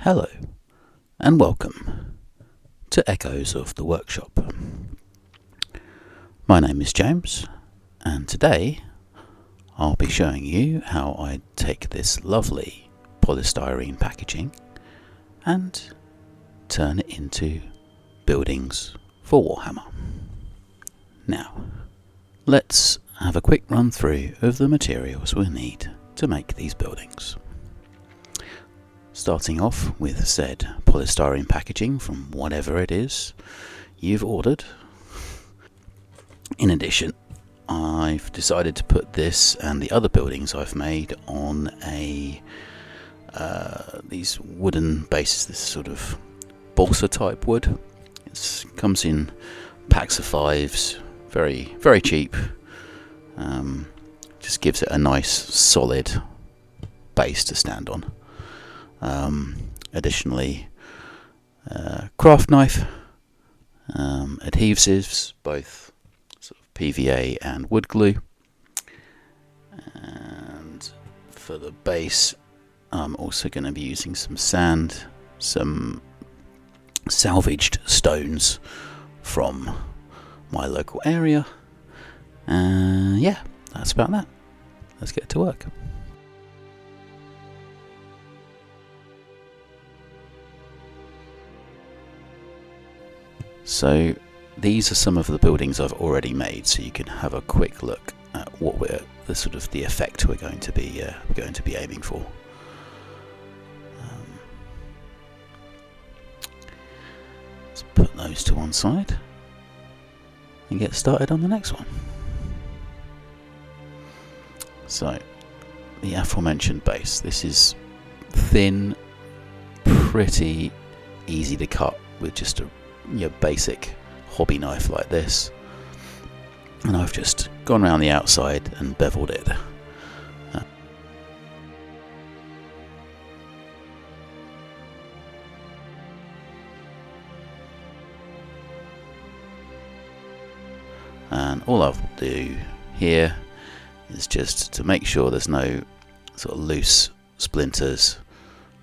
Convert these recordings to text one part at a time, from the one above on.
Hello and welcome to Echoes of the Workshop. My name is James, and today I'll be showing you how I take this lovely polystyrene packaging and turn it into buildings for Warhammer. Now, let's have a quick run through of the materials we need to make these buildings. Starting off with said polystyrene packaging from whatever it is you've ordered. In addition, I've decided to put this and the other buildings I've made on these wooden bases, this sort of balsa type wood. It comes in packs of 5s, very, very cheap. Just gives it a nice solid base to stand on. Additionally, craft knife, adhesives, both sort of PVA and wood glue, and for the base I'm also going to be using some sand, some salvaged stones from my local area, and yeah, that's about that. Let's get to work. So these are some of the buildings I've already made, so you can have a quick look at what the effect we're going to be aiming for. Let's put those to one side and get started on the next one. So the aforementioned base. This is thin, pretty easy to cut with just your basic hobby knife like this, and I've just gone around the outside and beveled it. And all I'll do here is just to make sure there's no sort of loose splinters,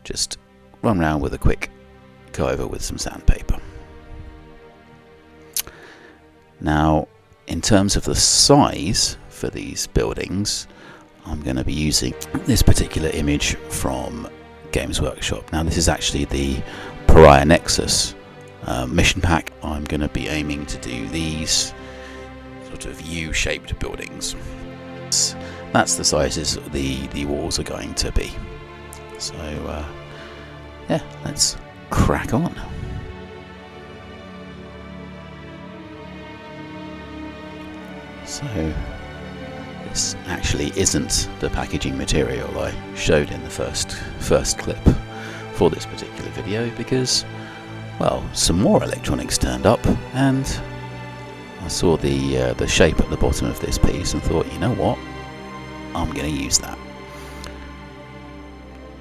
just run around with a quick go over with some sandpaper. Now, in terms of the size for these buildings, I'm going to be using this particular image from Games Workshop. Now, this is actually the Pariah Nexus mission pack. I'm going to be aiming to do these sort of U-shaped buildings. That's the sizes the walls are going to be. So, yeah, let's crack on. So this actually isn't the packaging material I showed in the first clip for this particular video, because, well, some more electronics turned up and I saw the shape at the bottom of this piece and thought, you know what, I'm going to use that.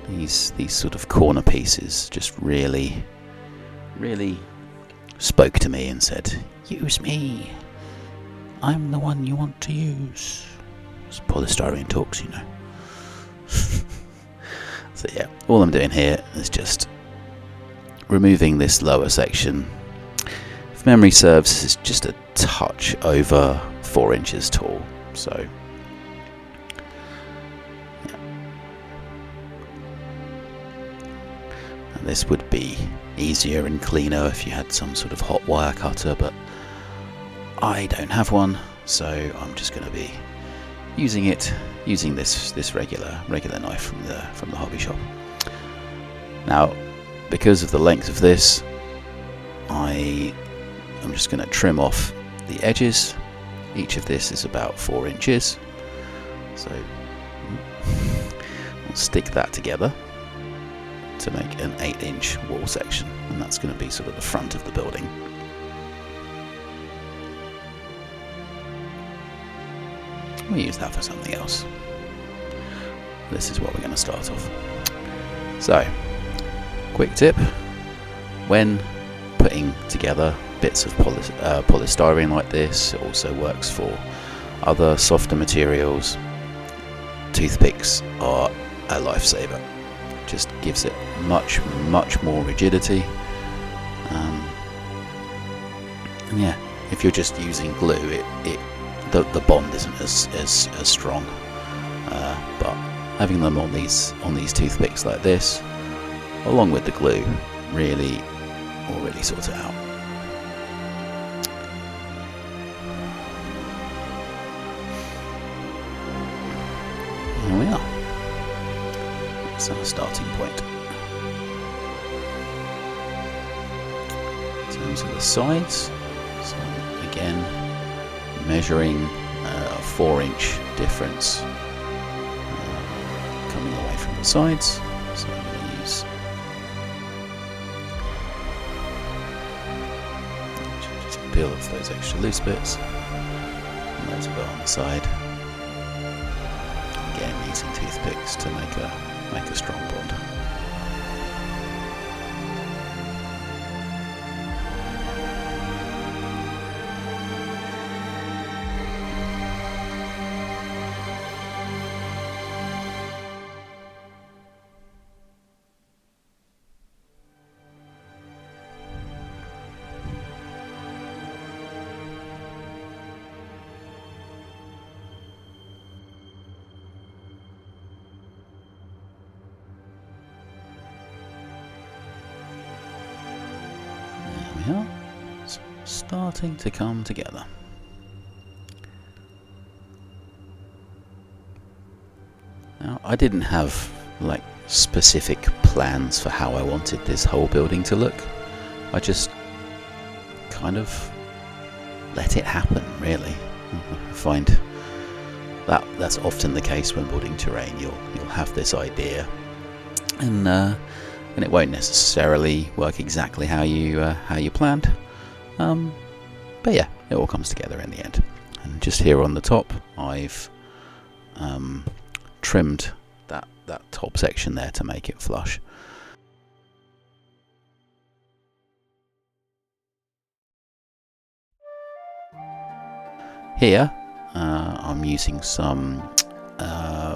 These sort of corner pieces just really spoke to me and said, use me. I'm the one you want to use. It's polystyrene talks, you know. So yeah, all I'm doing here is just removing this lower section. If memory serves, this is just a touch over 4 inches tall. So yeah. And this would be easier and cleaner if you had some sort of hot wire cutter, but I don't have one, so I'm just going to be using this regular knife from the hobby shop. Now, because of the length of this, I'm just going to trim off the edges. Each of this is about 4 inches, so we'll stick that together to make an 8-inch wall section, and that's going to be sort of the front of the building. We'll use that for something else. This is what we're going to start off. So, quick tip, when putting together bits of polystyrene like this, it also works for other softer materials. Toothpicks are a lifesaver. just gives it much more rigidity. And yeah, if you're just using glue, the bond isn't as strong. But having them on these toothpicks like this, along with the glue, really sorts it out. Here we are. That's our starting point. In terms of the sides, so again, measuring a 4-inch difference coming away from the sides. So I'm going to use just peel off those extra loose bits, and those will go on the side. Again, using toothpicks to make a strong bond. Yeah, it's starting to come together. Now, I didn't have like specific plans for how I wanted this whole building to look. I just kind of let it happen, really. I find that's often the case when building terrain. You'll have this idea, and it won't necessarily work exactly how you planned. But yeah, it all comes together in the end. And just here on the top, I've trimmed that top section there to make it flush. Here, I'm using some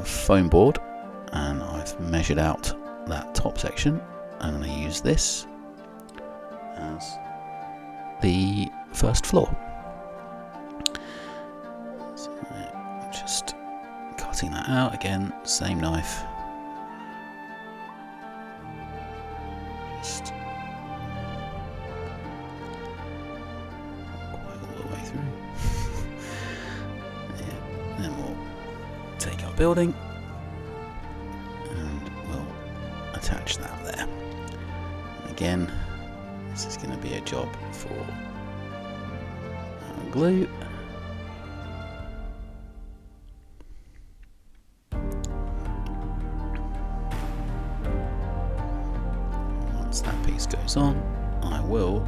foam board, and I've measured out that top section. I'm going to use this as the first floor. So just cutting that out again, same knife. Just quite all the way through. Yeah. Then we'll take our building and we'll attach that there. And again, this is going to be a job for glue. Once that piece goes on, I will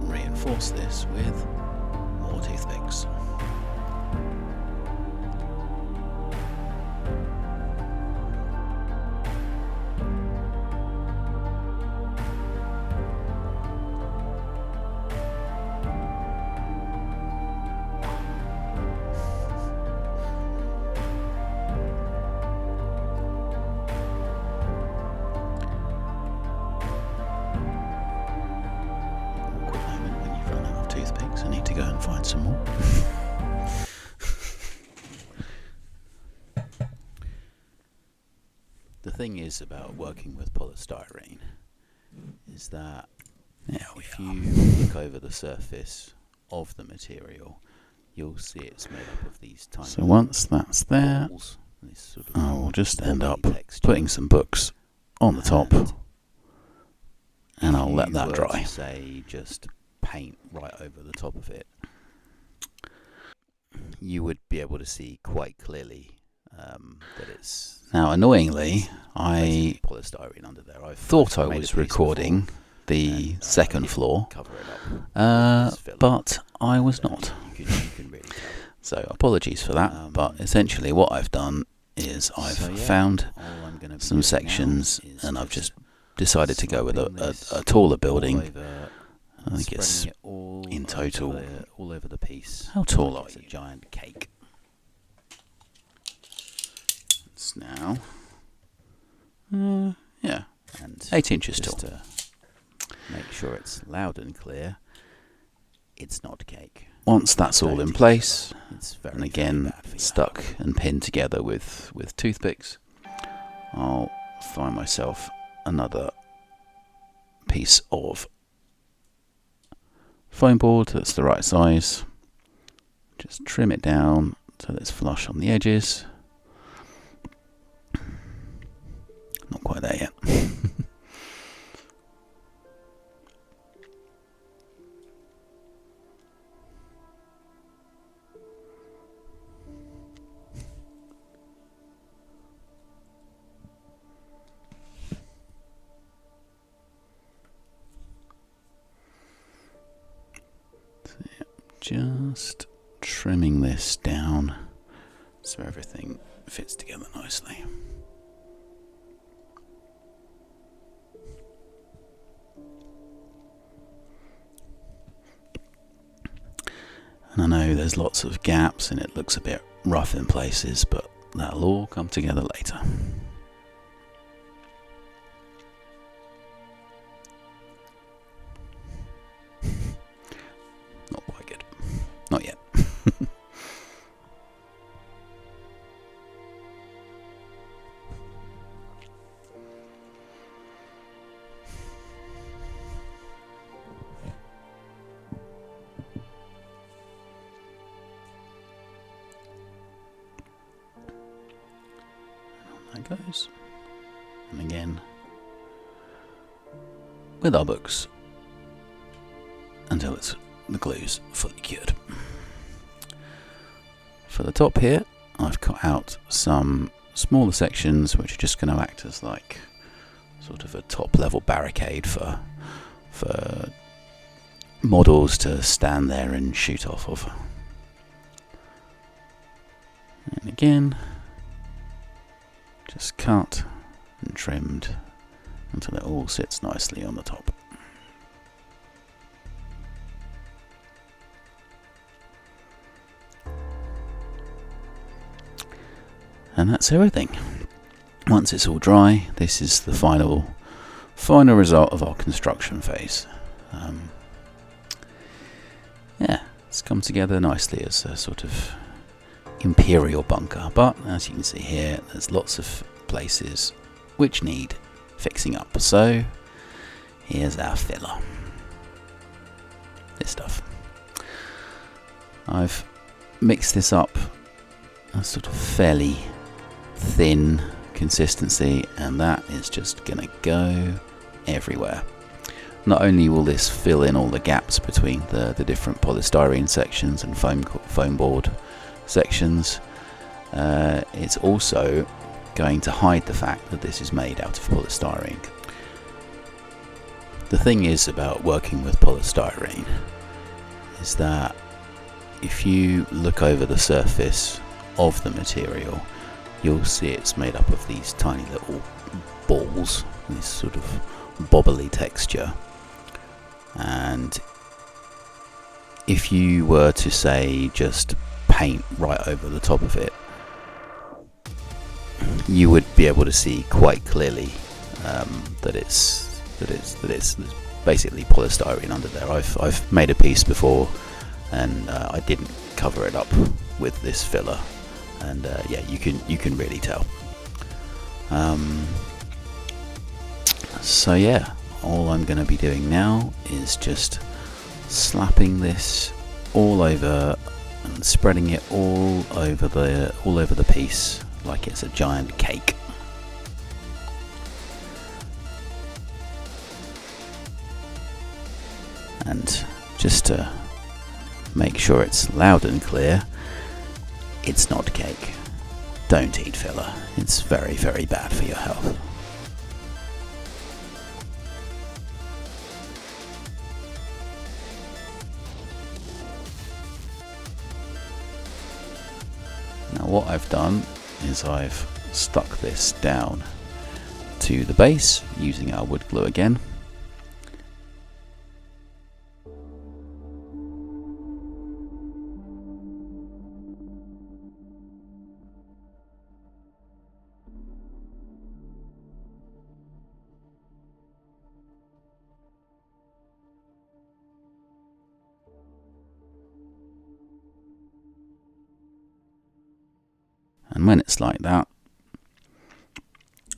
reinforce this with more toothpicks. I need to go and find some more. The thing is about working with polystyrene is that if you look over the surface of the material, you'll see it's made up of these tiny. So once that's there, I will just end up putting some books on the top, and I'll let that dry. Say just paint right over the top of it, you would be able to see quite clearly that it's. Now, annoyingly, I polystyrene under there. I thought I was recording the second floor, but I was not. You can really tell. So apologies for that, but essentially what I've done is I've found some sections, and I've just decided to go with a taller building. I think it's in total all over the piece. How tall are you? A giant cake. It's now, yeah, 8 inches tall. To make sure it's loud and clear, it's not cake. Once that's all in place, and again stuck and pinned together with toothpicks, I'll find myself another piece of foam board that's the right size. Just trim it down so that it's flush on the edges. Not quite there yet. Just trimming this down so everything fits together nicely. And I know there's lots of gaps and it looks a bit rough in places, but that'll all come together later. Not quite good. Not yet. That goes. And again, with our books, until the glue's fully cured. For the top here, I've cut out some smaller sections which are just going to act as like sort of a top level barricade for models to stand there and shoot off of. And again, just cut and trimmed until it all sits nicely on the top. And that's everything. Once it's all dry, this is the final result of our construction phase. Yeah, it's come together nicely as a sort of imperial bunker, but as you can see here, there's lots of places which need fixing up. So here's our filler. This stuff. I've mixed this up a sort of fairly thin consistency, and that is just gonna go everywhere. Not only will this fill in all the gaps between the different polystyrene sections and foam board sections, it's also going to hide the fact that this is made out of polystyrene. The thing is about working with polystyrene is that if you look over the surface of the material, you'll see it's made up of these tiny little balls, this sort of bobbly texture. And if you were to say just paint right over the top of it, you would be able to see quite clearly that it's basically polystyrene under there. I've made a piece before, and I didn't cover it up with this filler, and yeah, you can really tell. So yeah, all I'm going to be doing now is just slapping this all over and spreading it all over the piece like it's a giant cake. And just to make sure it's loud and clear, it's not cake. Don't eat filler. It's very, very bad for your health. Now what I've done is I've stuck this down to the base using our wood glue again. And when it's like that,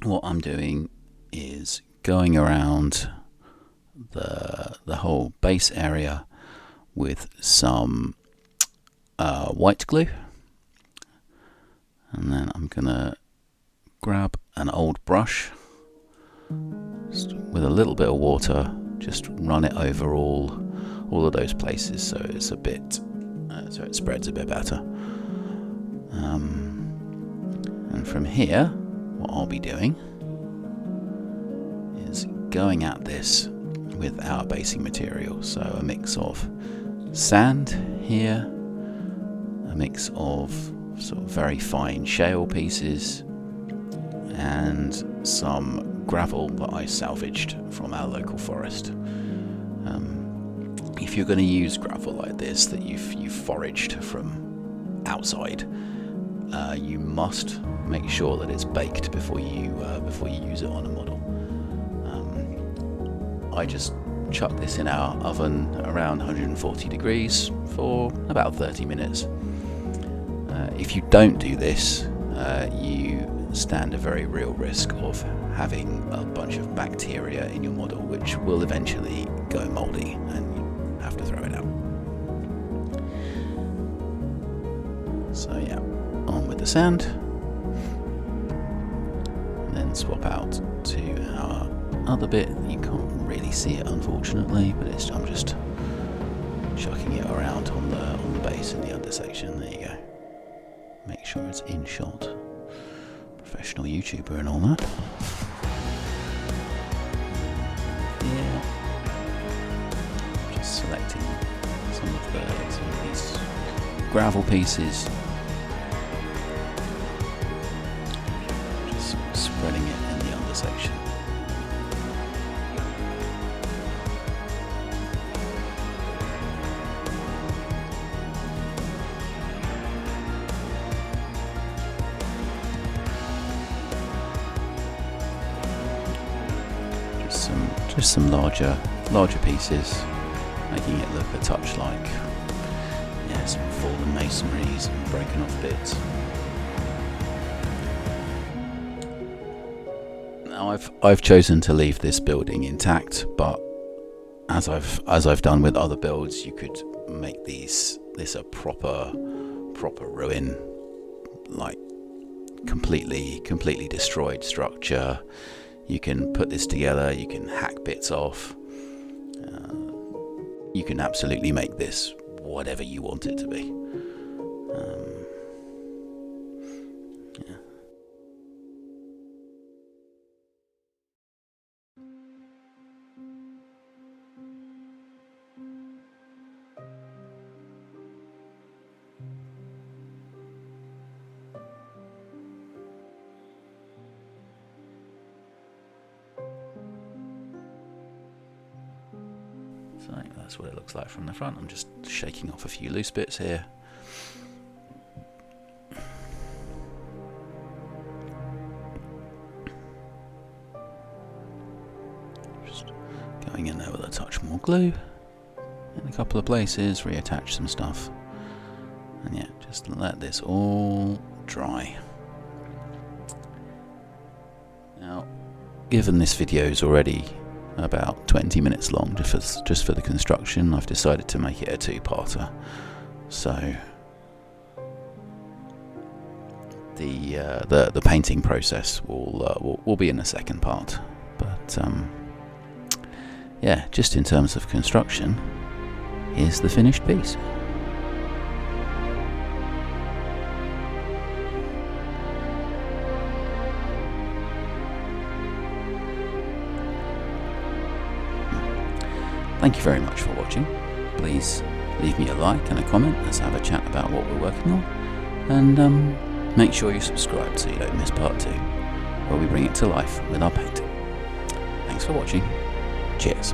what I'm doing is going around the whole base area with some white glue, and then I'm gonna grab an old brush with a little bit of water, just run it over all of those places so it's a bit so it spreads a bit better. And from here, what I'll be doing is going at this with our basing material, so a mix of sand here, a mix of sort of very fine shale pieces, and some gravel that I salvaged from our local forest. If you're going to use gravel like this that you've foraged from outside, you must make sure that it's baked before you use it on a model. I just chuck this in our oven around 140 degrees for about 30 minutes. If you don't do this, you stand a very real risk of having a bunch of bacteria in your model, which will eventually go mouldy and you have to throw it out. So yeah, on with the sand, and then swap out to our other bit. You can't really see it unfortunately, but I'm just chucking it around on the base in the under section. There you go. Make sure it's in shot. Professional YouTuber and all that. Yeah. Just selecting some of these gravel pieces. Just spreading it in the under section. Just some larger pieces, making it look a touch like some fallen masonries and broken off bits. Now I've chosen to leave this building intact, but as I've done with other builds, you could make this a proper ruin, like completely destroyed structure. You can put this together, you can hack bits off, you can absolutely make this whatever you want it to be. Yeah. So that's what it looks like from the front. I'm just shaking off a few loose bits here. Just going in there with a touch more glue in a couple of places, reattach some stuff, and yeah, just let this all dry. Now, given this video is already about 20 minutes long just for the construction, I've decided to make it a two-parter. So the painting process will be in the second part, but yeah, just in terms of construction, here's the finished piece. Thank you very much for watching. Please leave me a like and a comment. Let's have a chat about what we're working on. And make sure you subscribe so you don't miss part 2, where we bring it to life with our painting. Thanks for watching. Cheers.